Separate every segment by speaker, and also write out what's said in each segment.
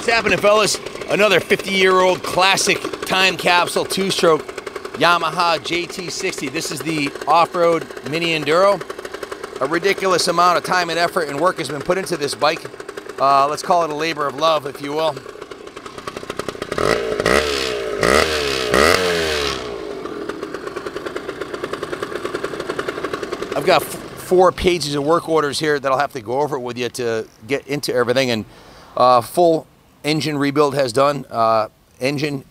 Speaker 1: What's happening, fellas? Another 50-year-old classic time capsule two-stroke Yamaha JT-60. This is the off-road Mini Enduro. A ridiculous amount of time and effort and work has been put into this bike. Let's call it a labor of love, if you will. I've got 4 pages of work orders here that I'll have to go over with you to get into everything. And full engine rebuild has done. Engine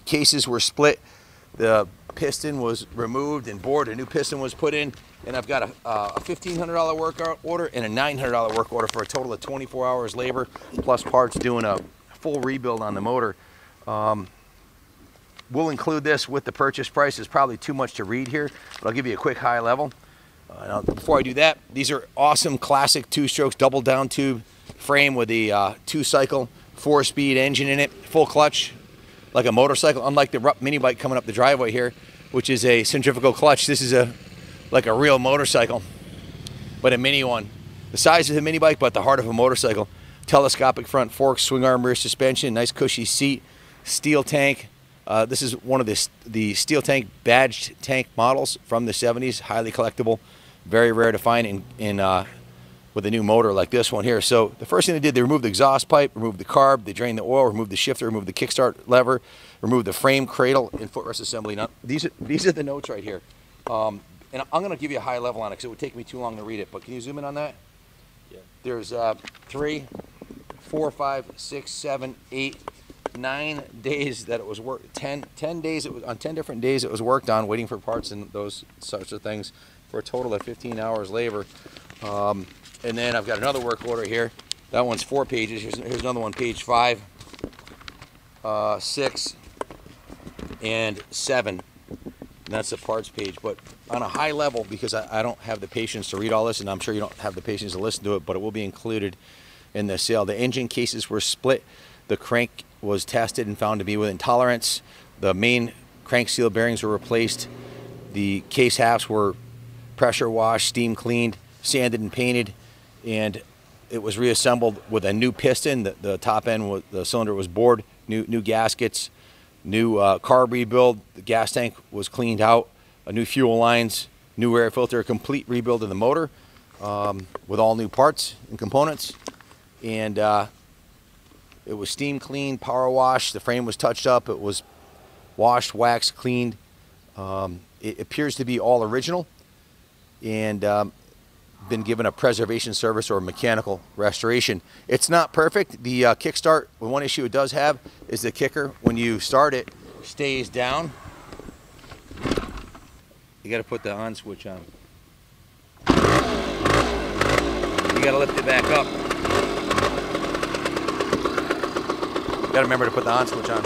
Speaker 1: cases were split. The piston was removed and bored. A new piston was put in. And I've got a $1,500 work order and a $900 work order for a total of 24 hours labor plus parts doing a full rebuild on the motor. We'll include this with the purchase price. It's probably too much to read here, but I'll give you a quick high level. Now, before I do that, these are awesome classic two-strokes double down tube frame with the 2-cycle 4-speed engine in it, full clutch like a motorcycle, unlike the mini bike coming up the driveway here, which is a centrifugal clutch. This is like a real motorcycle, but a mini one. The size of a mini bike, but the heart of a motorcycle. Telescopic front forks, swing arm rear suspension, nice cushy seat, steel tank. This is one of the steel tank badged tank models from the 70s, highly collectible, very rare to find with a new motor like this one here. So the first thing they did, they removed the exhaust pipe, removed the carb, they drained the oil, removed the shifter, removed the kickstart lever, removed the frame, cradle, and footrest assembly. Now, these are the notes right here. And I'm going to give you a high level on it because it would take me too long to read it. But can you zoom in on that? Yeah. There's 3, 4, 5, 6, 7, 8, 9 days that it was worked. 10 days it was on 10 different days it was worked on, waiting for parts and those sorts of things, for a total of 15 hours labor. And then I've got another work order here. That one's 4 pages. Here's another one, page 5, 6, and 7. And that's the parts page. But on a high level, because I don't have the patience to read all this, and I'm sure you don't have the patience to listen to it, but it will be included in the sale. The engine cases were split. The crank was tested and found to be within tolerance. The main crank seal bearings were replaced. The case halves were pressure washed, steam cleaned, sanded and painted, and it was reassembled with a new piston. The top end, the cylinder was bored, new gaskets, new carb rebuild. The gas tank was cleaned out, new fuel lines, new air filter, a complete rebuild of the motor with all new parts and components. And it was steam cleaned, power washed. The frame was touched up. It was washed, waxed, cleaned. It appears to be all original and been given a preservation service or mechanical restoration. It's not perfect. The kickstart, one issue it does have is the kicker. When you start it, stays down. You got to put the on switch on. You got to lift it back up. You got to remember to put the on switch on.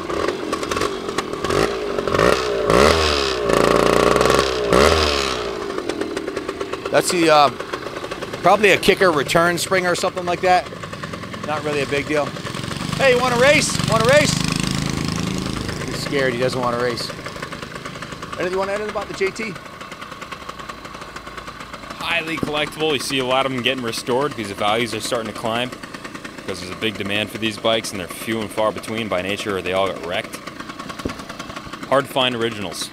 Speaker 1: That's the probably a kicker return spring or something like that. Not really a big deal. Hey, you want to race? Want to race? He's scared. He doesn't want to race. Anything you want to add about the JT?
Speaker 2: Highly collectible. You see a lot of them getting restored because the values are starting to climb because there's a big demand for these bikes and they're few and far between by nature, or they all got wrecked. Hard to find originals.